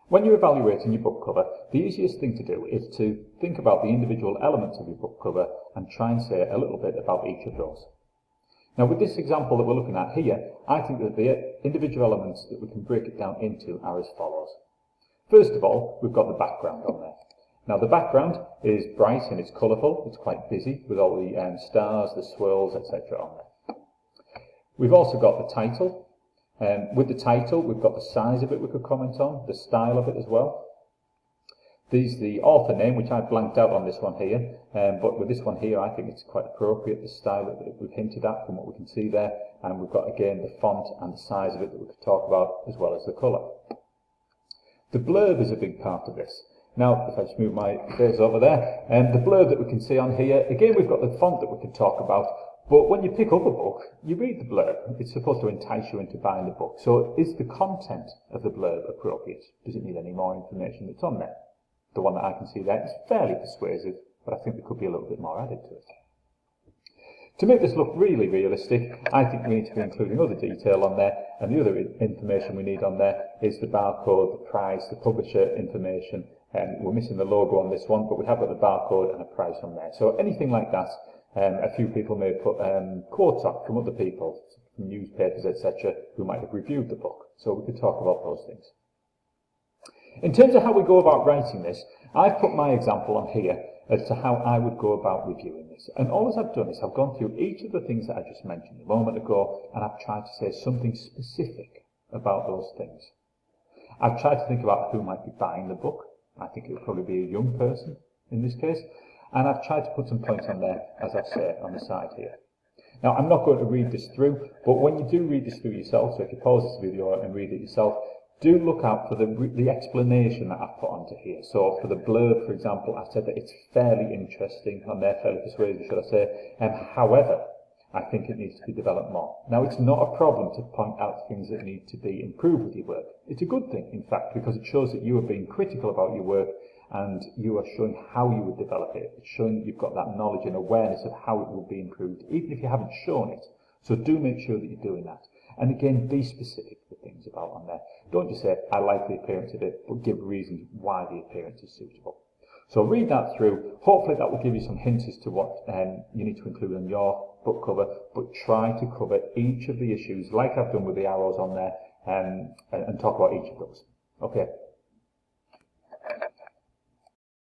When you're evaluating your book cover, the easiest thing to do is to think about the individual elements of your book cover and try and say a little bit about each of those. Now with this example that we're looking at here, I think that the individual elements that we can break it down into are as follows. First of all, we've got the background on there. Now the background is bright and it's colourful, it's quite busy with all the stars, the swirls, etc. on there. We've also got the title. With the title, we've got the size of it we could comment on, the style of it as well. There's the author name, which I blanked out on this one here, but with this one here I think it's quite appropriate, the style that we've hinted at from what we can see there, and we've got again the font and the size of it that we could talk about, as well as the colour. The blurb is a big part of this. Now, if I just move my face over there, the blurb that we can see on here, again we've got the font that we can talk about, but when you pick up a book, you read the blurb. It's supposed to entice you into buying the book. So is the content of the blurb appropriate? Does it need any more information that's on there? The one that I can see there is fairly persuasive, but I think there could be a little bit more added to it. To make this look really realistic, I think we need to be including other detail on there, and the other information we need on there is the barcode, the price, the publisher information. We're missing the logo on this one, but we have got the barcode and a price on there. So anything like that, a few people may put quotes up from other people, from newspapers, etc., who might have reviewed the book. So we could talk about those things. In terms of how we go about writing this, I've put my example on here as to how I would go about reviewing this. And all I've done is I've gone through each of the things that I just mentioned a moment ago, and I've tried to say something specific about those things. I've tried to think about who might be buying the book. I think it would probably be a young person in this case. And I've tried to put some points on there, as I say, on the side here. Now, I'm not going to read this through, but when you do read this through yourself, so if you pause this video and read it yourself, do look out for the explanation that I've put onto here. So for the blurb, for example, I said that it's fairly interesting on there, fairly persuasive, should I say. However, I think it needs to be developed more. Now, it's not a problem to point out things that need to be improved with your work. It's a good thing, in fact, because it shows that you are being critical about your work and you are showing how you would develop it. It's showing that you've got that knowledge and awareness of how it will be improved, even if you haven't shown it. So do make sure that you're doing that. And again, be specific with things about on there. Don't just say, I like the appearance of it, but give reasons why the appearance is suitable. So read that through. Hopefully that will give you some hints as to what you need to include on your book cover, but try to cover each of the issues, like I've done with the arrows on there, and talk about each of those. Okay.